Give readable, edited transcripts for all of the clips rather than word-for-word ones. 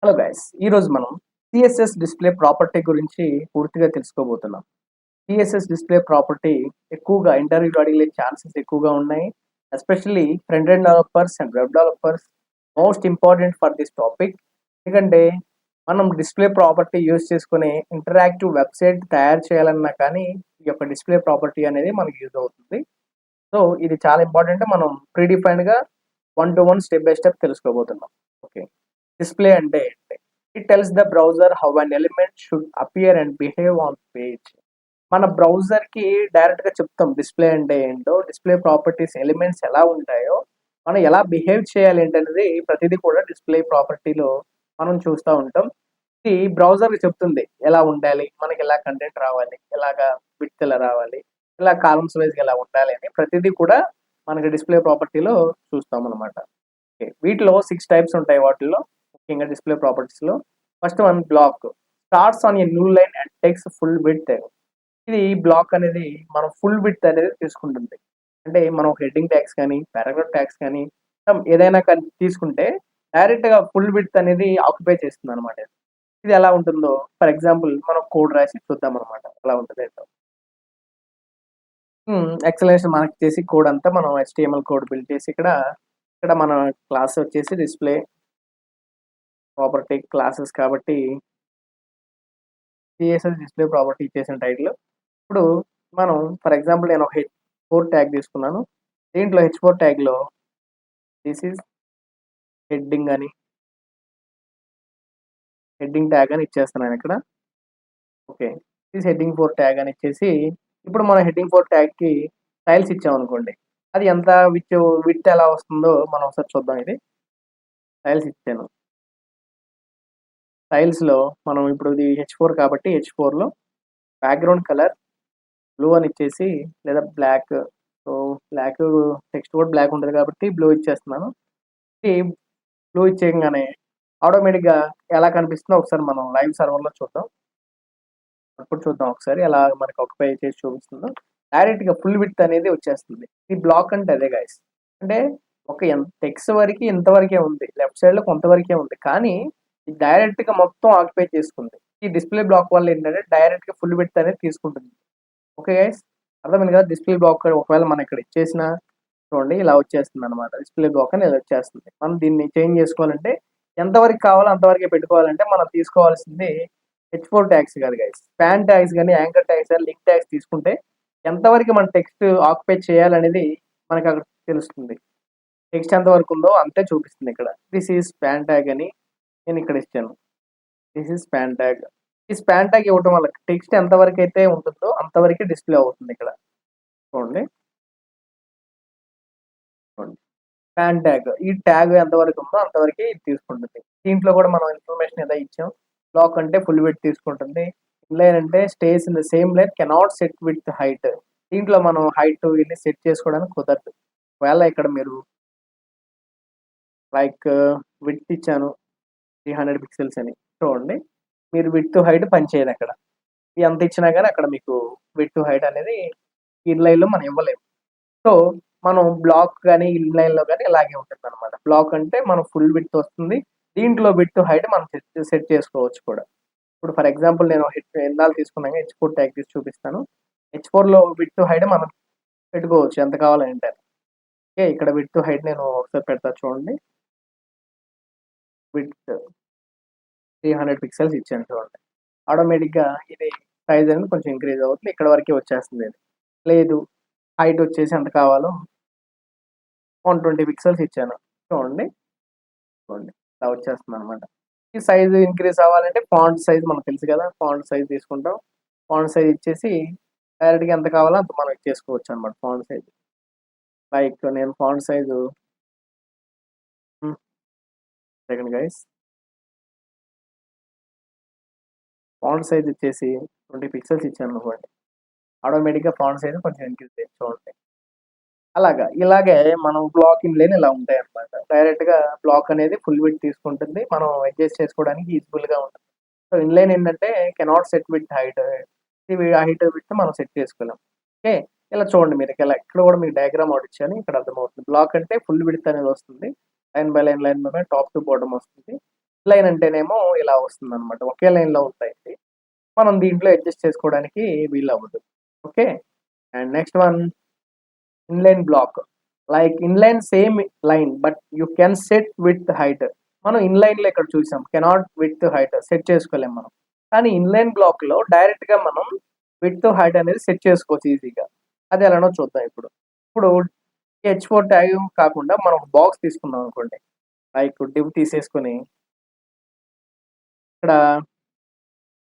Hello guys ఈరోజు మనం CSS display property గురించి పూర్తిగా తెలుసుకోబోతున్నాం. సిఎస్ఎస్ డిస్ప్లే ప్రాపర్టీ ఎక్కువగా ఇంటర్వ్యూలో అడిగే ఛాన్సెస్ ఎక్కువగా ఉన్నాయి. Especially front end developers and web developers most important for this topic. ఎందుకంటే మనం డిస్ప్లే ప్రాపర్టీ యూజ్ చేసుకుని ఇంటరాక్టివ్ వెబ్సైట్ తయారు చేయాలన్నా కానీ ఈ యొక్క డిస్ప్లే ప్రాపర్టీ అనేది మనకి యూజ్ అవుతుంది. సో ఇది చాలా ఇంపార్టెంట్. మనం ప్రీడిఫైన్డ్గా 1 to 1 స్టెప్ బై స్టెప్ తెలుసుకోబోతున్నాం. ఓకే, డిస్ప్లే అంటే ఏంటి? It tells the browser how an element should appear and behave on page. మన బ్రౌజర్ కి డైరెక్ట్ గా చెప్తాం డిస్ప్లే అంటే ఏంటో, డిస్ప్లే ప్రాపర్టీస్ ఎలిమెంట్స్ ఎలా ఉంటాయో, మనం ఎలా బిహేవ్ చేయాలి ఏంటనేది ప్రతిదీ కూడా డిస్ప్లే ప్రాపర్టీలో మనం చూస్తూ ఉంటాం. ఇది బ్రౌజర్ చెప్తుంది ఎలా ఉండాలి, మనకి ఎలా కంటెంట్ రావాలి, ఎలాగా విడ్త్ ఎలా రావాలి, ఇలా కాలమ్స్ వైజ్ ఎలా ఉండాలి అని ప్రతిదీ కూడా మనకి డిస్ప్లే ప్రాపర్టీలో చూస్తాం అనమాట. వీటిలో 6 టైప్స్ ఉంటాయి. వాటిల్లో ముఖ్యంగా డిస్ప్లే ప్రాపర్టీస్ లో first one block starts on a new line and takes full width. ఇది బ్లాక్ అనేది మనం ఫుల్ విడ్త్ అనేది తీసుకుంటుంది. అంటే మనం హెడ్డింగ్ ట్యాగ్స్ కానీ పారాగ్రాఫ్ ట్యాగ్స్ కానీ ఏదైనా కానీ తీసుకుంటే డైరెక్ట్ గా ఫుల్ విడ్త్ అనేది ఆక్యుపై చేస్తుంది అనమాట. ఇది ఎలా ఉంటుందో ఫర్ ఎగ్జాంపుల్ మనం కోడ్ రాసి చూద్దాం అనమాట ఎలా ఉంటుంది ఏంటో. ఎక్సలెన్స్ మనకి చేసి కోడ్ అంతా మనం HTML కోడ్ బిల్డ్ చేసి ఇక్కడ ఇక్కడ మన క్లాస్ వచ్చేసి డిస్ప్లే ప్రాపర్టీ క్లాసెస్ కాబట్టి సిఎస్ఎస్ డిస్ప్లే ప్రాపర్టీ ఇచ్చేసిన టైటిల్. ఇప్పుడు మనం ఫర్ ఎగ్జాంపుల్ నేను H4 ట్యాగ్ తీసుకున్నాను. దీంట్లో H4 ట్యాగ్లో దిస్ ఈజ్ హెడ్డింగ్ అని హెడ్డింగ్ ట్యాగ్ అని ఇచ్చేస్తున్నాను ఇక్కడ. ఓకే, దిస్ హెడ్డింగ్ 4 ట్యాగ్ అని ఇచ్చేసి ఇప్పుడు మనం హెడ్డింగ్ 4 ట్యాగ్కి స్టైల్స్ ఇచ్చామనుకోండి, అది ఎంత విత్ ఎలా వస్తుందో మనం ఒకసారి చూద్దాం. ఇది స్టైల్స్ ఇచ్చాను. స్టైల్స్లో మనం ఇప్పుడు ఇది H4 కాబట్టి H4లో బ్యాక్గ్రౌండ్ కలర్ బ్లూ అని ఇచ్చేసి లేదా బ్లాక్. సో బ్లాక్ టెక్స్ట్ కూడా బ్లాక్ ఉంటుంది కాబట్టి బ్లూ ఇచ్చేస్తున్నాను. ఇది బ్లూ ఇచ్చేయగానే ఆటోమేటిక్గా ఎలా కనిపిస్తుందో ఒకసారి మనం లైవ్ సర్వర్లో చూద్దాం. అప్పుడు చూద్దాం ఒకసారి ఎలా మనకి ఆక్యుపై చేసి చూపిస్తుందో. డైరెక్ట్గా ఫుల్ విడ్త్ అనేది వచ్చేస్తుంది. ఈ బ్లాక్ అంటే అదే గైస్. అంటే ఒక టెక్స్ట్ వరకు ఇంతవరకే ఉంది, లెఫ్ట్ సైడ్లో కొంతవరకే ఉంది, కానీ ఇది డైరెక్ట్గా మొత్తం ఆక్యుపై చేసుకుంది. ఈ డిస్ప్లే బ్లాక్ వల్ల ఏంటంటే డైరెక్ట్గా ఫుల్ విడ్త్ అనేది తీసుకుంటుంది. ఓకే గైస్, అర్థమైంది కదా? డిస్ప్లే బ్లాక్ ఒకవేళ మనం ఇక్కడ ఇచ్చేసిన చూడండి ఇలా వచ్చేస్తుంది అనమాట. డిస్ప్లే బ్లాక్ అనేది వచ్చేస్తుంది. మనం దీన్ని చేంజ్ చేసుకోవాలంటే ఎంతవరకు కావాలో అంతవరకే పెట్టుకోవాలంటే మనం తీసుకోవాల్సింది H4 ట్యాగ్స్ కాదు గైస్, స్పాన్ ట్యాగ్స్ కానీ యాంకర్ ట్యాగ్స్ కానీ లింక్ ట్యాగ్స్ తీసుకుంటే ఎంతవరకు మన టెక్స్ట్ ఆక్యుపై చేయాలనేది మనకి అక్కడ తెలుస్తుంది. టెక్స్ట్ ఎంతవరకు ఉందో అంతే చూపిస్తుంది ఇక్కడ. దిస్ ఈజ్ స్పాన్ ట్యాగ్ అని నేను ఇక్కడ ఇచ్చాను. This is span tag. ఈ స్పాన్ ట్యాగ్ ఇవ్వడం వల్ల టెక్స్ట్ ఎంతవరకు అయితే ఉంటుందో అంతవరకు డిస్ప్లే అవుతుంది ఇక్కడ. చూడండి చూడండి, స్పాన్ ట్యాగ్ ఈ ట్యాగ్ ఎంతవరకు ఉందో అంతవరకు ఇది తీసుకుంటుంది. దీంట్లో కూడా మనం ఇన్ఫర్మేషన్ ఏదో ఇచ్చాం. బ్లాక్ అంటే ఫుల్ విడ్త్ తీసుకుంటుంది. ఇన్లైన్ అంటే stays in the same line cannot set with height. దీంట్లో మనం హైట్ ఇన్ని సెట్ చేసుకోవడానికి కుదరదు. ఒకవేళ ఇక్కడ మీరు లైక్ విడ్త్ ఇచ్చాను 300 పిక్సెల్స్ అని చూడండి, మీరు విడ్త్ హైట్ పనిచేయదు అక్కడ. ఎంత ఇచ్చినా కానీ అక్కడ మీకు విడ్త్ హైట్ అనేది ఇన్లైన్లో మనం ఇవ్వలేము. సో మనం బ్లాక్ కానీ ఇన్లైన్లో కానీ ఇలాగే ఉంటుంది అనమాట. బ్లాక్ అంటే మనం ఫుల్ విడ్త్ వస్తుంది. దీంట్లో విడ్త్ హైట్ మనం సెట్ చేసుకోవచ్చు కూడా. ఇప్పుడు ఫర్ ఎగ్జాంపుల్ నేను ఎన్నాళ్ళు తీసుకున్నాక H4 ట్యాగ్ తీసి చూపిస్తాను. H4లో విడ్త్ హైట్ మనం పెట్టుకోవచ్చు ఎంత కావాలంటే. ఓకే, ఇక్కడ విడ్త్ హైట్ నేను ఒకసారి పెడతా చూడండి. విడ్త్ 300 పిక్సెల్స్ ఇచ్చాను చూడండి. ఆటోమేటిక్గా ఇది సైజ్ అనేది కొంచెం ఇంక్రీజ్ అవుతుంది. ఇక్కడ వరకే వచ్చేస్తుంది. లేదు హైట్ వచ్చేసి ఎంత కావాలో 120 పిక్సెల్స్ ఇచ్చాను చూడండి. చూడండి ఇలా వచ్చేస్తుంది అనమాట. ఈ సైజ్ ఇంక్రీజ్ అవ్వాలంటే ఫాంట్ సైజ్ మనకు తెలుసు కదా, ఫాంట్ సైజ్ తీసుకుంటాం. ఫాంట్ సైజ్ ఇచ్చేసి డైరెక్ట్గా ఎంత కావాలో అంత మనం ఇచ్చేసుకోవచ్చు అనమాట. ఫాంట్ సైజ్ లైక్ నేను font size second guys, font size ఇచ్చేసి 20 పిక్సెల్స్ ఇచ్చాను అనుకోండి. ఆటోమేటిక్గా ఫాంట్ సైజ్ కొంచెం ఇంక్రీజ్ చేసి చూడండి. అలాగా ఇలాగే మనం బ్లాక్ ఇన్లైన్ ఇలా ఉంటాయి అనమాట. డైరెక్ట్గా బ్లాక్ అనేది ఫుల్ విడ్త్ తీసుకుంటుంది. మనం అడ్జస్ట్ చేసుకోవడానికి యూజ్ఫుల్గా ఉంటుంది. సో ఇన్లైన్ ఏంటంటే cannot set with height. Height with మనం సెట్ చేసుకోలేం. ఓకే, ఇలా చూడండి మీరు ఇక్కడ కూడా మీకు డయాగ్రామ్ అవుట్ ఇచ్చాను, ఇక్కడ అర్థమవుతుంది. బ్లాక్ అంటే ఫుల్ విడ్త్ అనేది వస్తుంది. Line by line top to bottom వస్తుంది. లైన్ అంటేనేమో ఇలా వస్తుందన్నమాట. ఒకే లైన్‌లో ఉంటాయి. మనం దీంట్లో అడ్జస్ట్ చేసుకోవడానికి వీలవ్వదు. Okay. And next one inline block. Like inline same line but you can set width, height. మనం ఇన్‌లైన్‌లో ఇక్కడ చూసాం. కెనాట్ విడ్త్, హైట్ సెట్ చేసుకోలేం మనం. కానీ ఇన్‌లైన్ బ్లాక్‌లో డైరెక్ట్‌గా మనం విడ్త్, హైట్ అనేది సెట్ చేసుకోవచ్చు ఈజీగా. అది ఎలానో చూద్దాం ఇప్పుడు. ఇప్పుడు H4 ట్యాగ్ కాకుండా మనం ఒక బాక్స్ తీసుకున్నాం అనుకోండి. లైక్ డివ్ తీసేసుకొని ఇక్కడ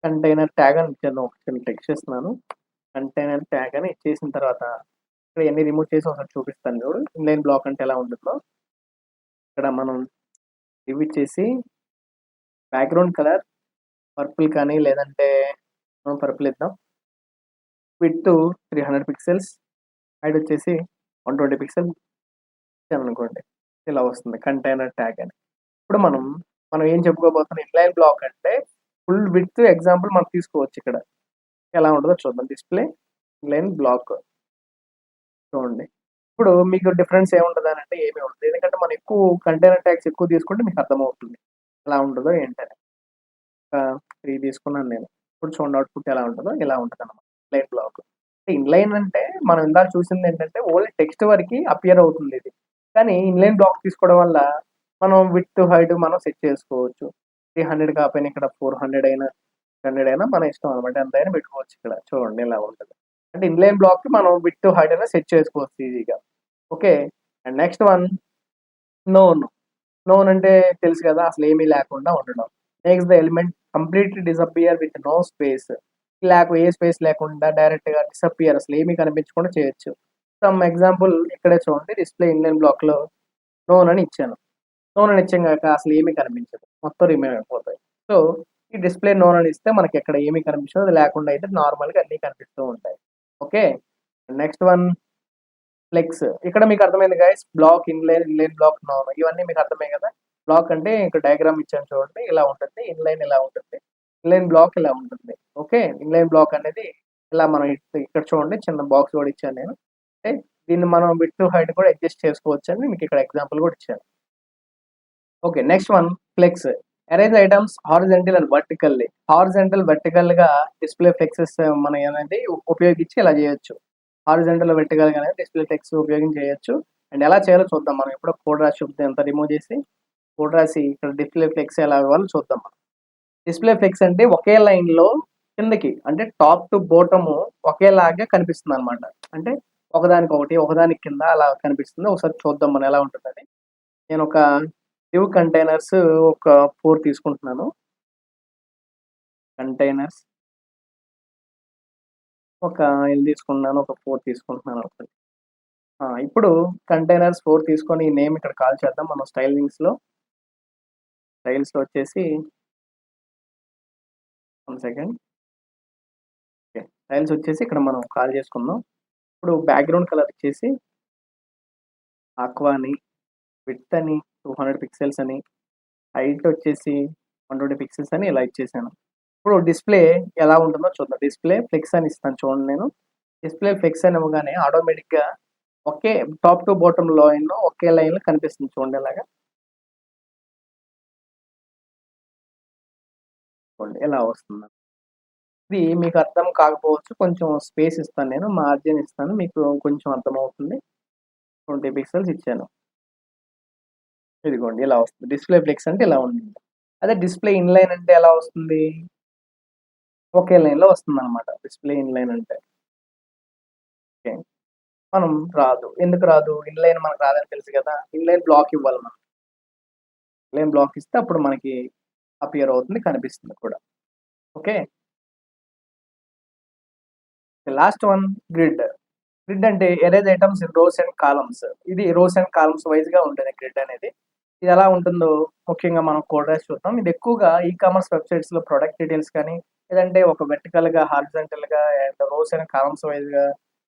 కంటైనర్ ట్యాగ్ అని ఇచ్చాను. ఒక చిన్న టెక్స్ట్ ఇస్తున్నాను. కంటైనర్ ట్యాగ్ అని ఇచ్చేసిన తర్వాత ఇక్కడ ఇయన్నీ రిమూవ్ చేసి ఒకసారి చూపిస్తాను చూడు. ఇన్‌లైన్ బ్లాక్ అంటే ఎలా ఉంటుందో. ఇక్కడ మనం డివ్ ఇచ్చేసి బ్యాక్‌గ్రౌండ్ కలర్ పర్పుల్ కానీ లేదంటే పర్పుల్ ఇద్దాం. విడ్త్ 300 పిక్సెల్స్, హైట్ వచ్చేసి 120 పిక్సెల్ ఇచ్చామనుకోండి. ఇలా వస్తుంది కంటైనర్ ట్యాగ్ అని. ఇప్పుడు మనం ఏం చెప్పుకోబోతున్నాం ఇన్‌లైన్ బ్లాక్ అంటే ఫుల్ విడ్త్ ఎగ్జాంపుల్ మనం తీసుకోవచ్చు ఇక్కడ. ఎలా ఉంటదో చూద్దాం. డిస్‌ప్లే ఇన్‌లైన్ బ్లాక్ చూడండి. ఇప్పుడు మీకు డిఫరెన్స్ ఏముంటదనంటే ఏమీ ఉండదు. ఎందుకంటే మనం ఎక్కువ కంటైనర్ ట్యాగ్స్ ఎక్కువ తీసుకుంటే మీకు అర్థమవుతుంది. ఎలా ఉంటదో ఏంటని. ఒక 3 తీసుకున్నాను నేను. ఇప్పుడు చూడండి అవుట్‌పుట్ ఎలా ఉంటదో ఇలా ఉంటదన్నమాట. Inline black. ఇన్‌లైన్ అంటే మనం ఇందాక చూసిందేంటంటే ఓన్లీ టెక్స్ట్ వరకి అపియర్ అవుతుంది ఇది. కానీ ఇన్‌లైన్ బ్లాక్ తీసుకోవడం వల్ల మనం విడ్త్, హైట్ మనం సెట్ చేసుకోవచ్చు. 300 కాకపోయినా ఇక్కడ 400 అయినా, 100 అయినా మన ఇష్టం అన్నమాట. ఎంతైనా పెట్టుకోవచ్చు ఇక్కడ. చూడండి ఇలా ఉంటది. అంటే ఇన్‌లైన్ బ్లాక్‌కి మనం విడ్త్, హైట్ అనేది సెట్ చేసుకోవచ్చు ఈజీగా. Okay. And next one none. None అంటే తెలుసు కదా! అసలేమీ లేకుండా ఉండడం. Makes the element completely disappear with no space. ఏ స్పేస్ లేకుండా డైరెక్ట్‌గా డిసపియర్ అసలేమీ కనిపించకుండా చేయొచ్చు. సమ్ ఎగ్జాంపుల్ ఇక్కడే చూడండి. డిస్‌ప్లే ఇన్‌లైన్ బ్లాక్‌లో నోన్ అని ఇచ్చాను. నోన్ అని ఇచ్చాంగాక అసలేమీ కనిపించదు. మొత్తం రిమూవ్ అయిపోతాయి. సో, ఈ డిస్‌ప్లే నోన్ అని ఇస్తే మనకిక్కడ ఏమీ కనిపించదు. అది లేకుండా అయితే నార్మల్‌గా అన్నీ కనిపిస్తూ ఉంటాయి. ఓకే. Next one flex. ఇక్కడ మీకు అర్థమైంది guys. Block, inline block, none ఇవన్నీ మీకు అర్థమయ్యాయి కదా! బ్లాక్ అంటే ఇక్కడ డయాగ్రామ్ ఇచ్చాను చూడండి. ఇలా ఉంటుంది. ఇన్‌లైన్ ఇలా ఉంటుంది. ఇన్‌లైన్ బ్లాక్ ఇలా ఉంటుంది. ఓకే. ఇన్‌లైన్ బ్లాక్ అనేది ఇలా మనం ఇక్కడ చూడండి చిన్న బాక్స్ కూడా ఇచ్చాను నేను. అంటే దీన్ని మనం విడ్త్, హైట్ కూడా అడ్జస్ట్ చేసుకోవచ్చని మీకు ఇక్కడ ఎగ్జాంపుల్ కూడా ఇచ్చాను. Okay. Next one flex. Arrange items horizontal and vertically. వర్టికల్‌గా డిస్‌ప్లే ఫ్లెక్సెస్ మనం అనేది ఉపయోగించి ఇలా చేయొచ్చు. హారిజాంటల్, వర్టికల్‌గా అనేది డిస్‌ప్లే ఫ్లెక్స్ ఉపయోగించి చేయొచ్చు. అండ్ ఎలా చేయాలో చూద్దాం మనం. ఇప్పుడు కోడ్ రాసి చూపుతాను. అంతా రిమూవ్ చేసి కోడ్ రాసి ఇక్కడ డిస్‌ప్లే ఫ్లెక్స్ ఎలా ఇవ్వాలో చూద్దాం మనం. డిస్‌ప్లే ఫ్లెక్స్ అంటే ఒకే లైన్‌లో కిందకి అంటే టాప్ టు బాటమ్ ఒకేలాగా కనిపిస్తుందన్నమాట. అంటే ఒకదానికొకటి, ఒకదానికి కింద అలా కనిపిస్తుంది. ఒకసారి చూద్దాం మనం ఎలా ఉంటుందని. నేనొక డివ్ కంటైనర్స్ ఒక 4 తీసుకుంటున్నాను. కంటైనర్స్ ఒక ఎన్ని తీసుకున్నాను? ఒక 4 తీసుకుంటున్నాను ఒకటి. ఇప్పుడు కంటైనర్స్ 4 తీసుకొని నేమ్ ఇక్కడ కాల్ చేద్దాం. మనం స్టైల్స్‌లో వచ్చేసి వన్ సెకండ్. ఓకే. స్టైల్స్ వచ్చేసి ఇక్కడ మనం కాల్ చేసుకుందాం. ఇప్పుడు బ్యాక్‌గ్రౌండ్ కలర్ వచ్చేసి ఆక్వా అని, విడ్త్ అని 200 పిక్సెల్స్ అని, హైట్ వచ్చేసి 120 పిక్సెల్స్ అని ఇలా ఇచ్చేసాను. ఇప్పుడు డిస్‌ప్లే ఎలా ఉంటుందో చూద్దాం. డిస్‌ప్లే ఫ్లెక్స్ అని ఇస్తాను చూడండి నేను. డిస్‌ప్లే ఫ్లెక్స్ అని ఇవ్వగానే ఆటోమేటిక్‌గా ఒకే టాప్ టు బాటమ్ లైన్‌లో ఒకే లైన్‌లో కనిపిస్తుంది చూడండి ఇలాగా. చూడండి ఇలా వస్తుంది. ఇది మీకు అర్థం కాకపోవచ్చు. కొంచెం స్పేస్ ఇస్తాను నేను. మార్జిన్ ఇస్తాను. మీకు కొంచెం అర్థమవుతుంది. 20 పిక్సెల్స్ ఇచ్చాను. ఇదిగోండి ఇలా వస్తుంది. డిస్‌ప్లే ఫ్లెక్స్ అంటే ఇలా ఉంటుంది. అదే డిస్‌ప్లే ఇన్‌లైన్ అంటే ఎలా వస్తుంది? ఒకే లైన్‌లో వస్తుందన్నమాట. డిస్‌ప్లే ఇన్‌లైన్ అంటే. ఓకే. మనం రాదు. ఎందుకు రాదు? ఇన్‌లైన్ మనకు రాదని తెలుసు కదా! ఇన్‌లైన్ బ్లాక్ ఇవ్వాలి మనం. ఇన్‌లైన్ బ్లాక్ ఇస్తే అప్పుడు మనకి అపియర్ అవుతుంది. కనిపిస్తుంది కూడా. Okay. Last one grid. Grid అంటే arrange items in rows and columns. ఇది రోస్ అండ్ కాలమ్స్ వైస్‌గా ఉంటుంది గ్రిడ్ అనేది. ఇది ఎలా ఉంటుందో ముఖ్యంగా మనం కోడ్ రాసి చూద్దాం. ఇది ఎక్కువగా కామర్స్ వెబ్‌సైట్స్‌లో ప్రొడక్ట్ డీటెయిల్స్ కానీ, లేదంటే ఒక వెర్టికల్‌గా, హారిజాంటల్‌గా అండ్ రోస్ అండ్ కాలమ్స్ వైస్‌గా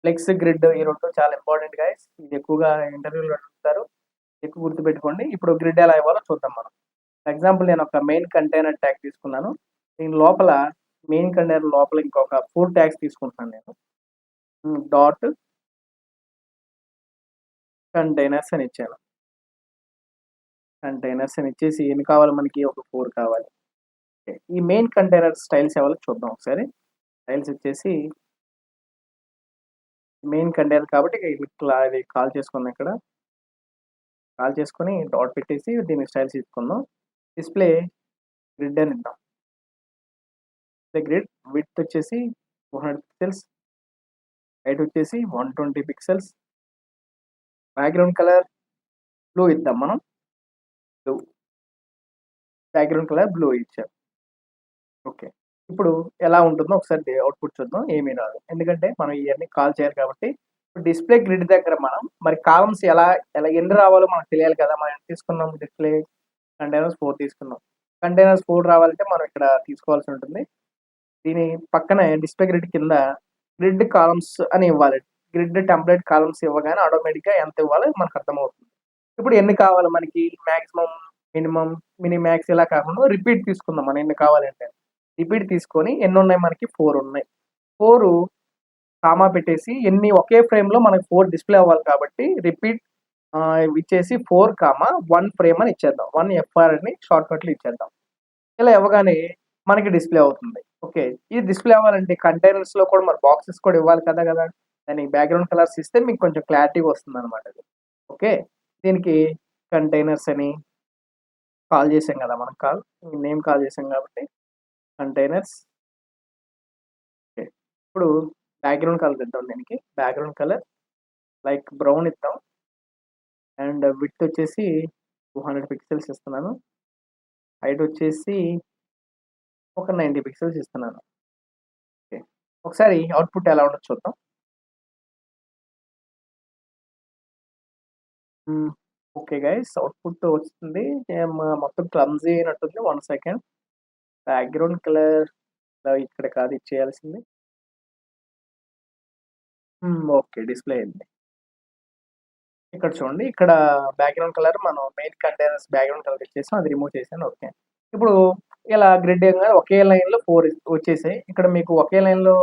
ఫ్లెక్స్, గ్రిడ్ ఈ 2 చాలా ఇంపార్టెంట్ గైస్. ఇది ఎక్కువగా ఇంటర్వ్యూలో అడుగుతారు. ఎక్కువ గుర్తుపెట్టుకోండి. ఇప్పుడు గ్రిడ్ ఎలా ఇవ్వాలో చూద్దాం మనం. ఫర్ ఎగ్జాంపుల్ నేను ఒక మెయిన్ కంటైనర్ ట్యాగ్ తీసుకున్నాను. దీని లోపల మెయిన్ కంటైనర్ లోపల ఇంకొక 4 ట్యాగ్స్ తీసుకుంటున్నాను నేను. డాట్ కంటైనర్స్ అని ఇచ్చాను. కంటైనర్స్ అని ఇచ్చేసి ఎన్ని కావాలి మనకి? ఒక 4 కావాలి. ఓకే. ఈ మెయిన్ కంటైనర్ స్టైల్స్ ఎవరో చూద్దాం ఒకసారి. స్టైల్స్ వచ్చేసి మెయిన్ కంటైనర్ కాబట్టి ఇట్లా ఇది కాల్ చేసుకుందాం ఇక్కడ. కాల్ చేసుకొని డాట్ పెట్టేసి దీనికి స్టైల్స్ ఇచ్చుకుందాం. డిస్‌ప్లే గ్రిడ్ అని ఇద్దాం. డిస్‌ప్లే గ్రిడ్ విడ్త్ వచ్చేసి 200 పిక్సెల్స్. హైట్ వచ్చేసి 120 పిక్సెల్స్. బ్యాక్‌గ్రౌండ్ కలర్ బ్లూ ఇద్దాం మనం. బ్లూ. బ్యాక్‌గ్రౌండ్ కలర్ బ్లూ ఇచ్చాం. ఓకే. ఇప్పుడు ఎలా ఉంటుందో ఒకసారి అవుట్‌పుట్ చూద్దాం. ఏమీ రాదు. ఎందుకంటే మనం ఇయన్నీ కాల్ చేయాలి కాబట్టి. ఇప్పుడు డిస్‌ప్లే గ్రిడ్ దగ్గర మనం మరి కాలమ్స్ ఎలా ఎలా ఎన్ని రావాలో మనకు తెలియాలి కదా! మనం ఎంత తీసుకున్నాం డిస్‌ప్లే కంటైనర్స్ 4 తీసుకున్నాం. కంటైనర్స్ 4 రావాలంటే మనం ఇక్కడ తీసుకోవాల్సి ఉంటుంది. దీని పక్కనే డిస్‌ప్లే గ్రిడ్ కింద గ్రిడ్ కాలమ్స్ అని ఇవ్వాలి. గ్రిడ్ టెంప్లేట్ కాలమ్స్ ఇవ్వగానే ఆటోమేటిక్‌గా ఎంత ఇవ్వాలో మనకు అర్థమవుతుంది. ఇప్పుడు ఎన్ని కావాలి మనకి? మాక్సిమం, మినిమం, మినీ మాక్స్ ఇలా కాకుండా రిపీట్ తీసుకుందాం మనం ఎన్ని కావాలంటే. రిపీట్ తీసుకొని ఎన్నున్నాయి మనకి? 4 ఉన్నాయి. 4 కామా పెట్టేసి ఎన్ని ఒకే ఫ్రేమ్‌లో మనకు 4 డిస్‌ప్లే అవ్వాలి కాబట్టి రిపీట్ ఇచ్చేసి 4, 1 ఫ్రేమ్ అని ఇచ్చేద్దాం. 1 ఎఫ్ఆర్ అని షార్ట్‌కట్‌లో ఇచ్చేద్దాం. ఇలా ఇవ్వగానే మనకి డిస్‌ప్లే అవుతుంది. ఓకే. ఇది డిస్‌ప్లే అవ్వాలంటే కంటైనర్స్‌లో కూడా మరి బాక్సెస్ కూడా ఇవ్వాలి కదా! దానికి బ్యాక్‌గ్రౌండ్ కలర్స్ ఇస్తే మీకు కొంచెం క్లారిటీగా వస్తుందన్నమాట అది. ఓకే. దీనికి కంటైనర్స్ అని కాల్ చేసాం కదా! మనం నేమ్ కాల్ చేసాం కాబట్టి కంటైనర్స్. ఓకే. ఇప్పుడు బ్యాక్‌గ్రౌండ్ కలర్ ఇద్దాం దీనికి. బ్యాక్‌గ్రౌండ్ కలర్ లైక్ బ్రౌన్ ఇద్దాం. అండ్ విడ్త్ వచ్చేసి 200 పిక్సెల్స్ ఇస్తున్నాను. హైట్ వచ్చేసి ఒక 90 పిక్సెల్స్ ఇస్తున్నాను. ఓకే. ఒకసారి అవుట్‌పుట్ ఎలా ఉంటదో చూద్దాం. హ్మ్. ఓకే గైస్ అవుట్‌పుట్ వస్తుంది. మొత్తం క్లమ్జీ అయినట్టుంది. 1 సెకండ్. బ్యాక్‌గ్రౌండ్ కలర్ ఇక్కడ కాదు ఇచ్చేయాల్సింది. ఓకే. డిస్‌ప్లే అయింది. ఇక్కడ చూడండి. ఇక్కడ బ్యాక్‌గ్రౌండ్ కలర్ మనం మెయిన్ కంటైనర్స్ బ్యాక్‌గ్రౌండ్ కలర్ ఇచ్చేసాం. అది రిమూవ్ చేశాను. ఓకే. ఇప్పుడు ఇలా గ్రిడ్డింగ్‌గా ఒకే లైన్‌లో 4 వచ్చేసాయి. ఇక్కడ మీకు ఒకే లైన్‌లో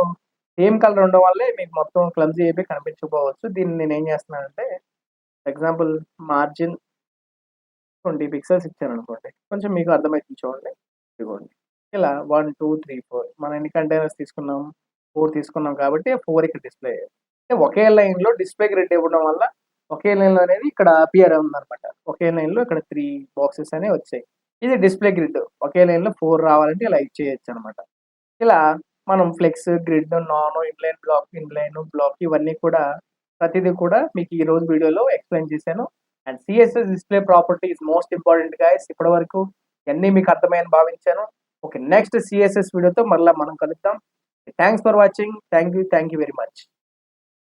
సేమ్ కలర్ ఉండడం వల్లే మీకు మొత్తం క్లమ్జీ అయిపోయి కనిపించకపోవచ్చు. దీన్ని నేనేం చేస్తున్నానంటే ఎగ్జాంపుల్ మార్జిన్ 20 పిక్సెల్స్ ఇచ్చాననుకోండి. కొంచెం మీకు అర్థమైతుంది చూడండి. ఇదిగోండి. ఇలా 1, 2, 3, 4 మనం ఎన్ని కంటైనర్స్ తీసుకున్నాం? 4 తీసుకున్నాం కాబట్టి 4 ఇక్కడ డిస్‌ప్లే అయ్యాయి. అంటే ఒకే లైన్‌లో డిస్‌ప్లే గ్రిడ్ ఇవ్వడం వల్ల ఒకే లైన్‌లో అనేది ఇక్కడ అపియర్ అవుతుందన్నమాట. ఒకే లైన్‌లో ఇక్కడ 3 బాక్సెస్ అనేవి వచ్చాయి. ఇది డిస్‌ప్లే గ్రిడ్. ఒకే లైన్‌లో 4 రావాలంటే ఇలా ఇచ్చేయొచ్చనమాట. ఇలా మనం flex, grid, inline block, block ఇవన్నీ కూడా ప్రతిదీ కూడా మీకు ఈరోజు వీడియోలో ఎక్స్‌ప్లెయిన్ చేశాను. And CSS display property is most important guys. ఇప్పటివరకు ఇయన్నీ మీకు అర్థమయ్యాయని భావించాను. ఓకే. నెక్స్ట్ సీఎస్ఎస్ వీడియోతో మరలా మనం కలుద్దాం. Thanks for watching. Thank you very much.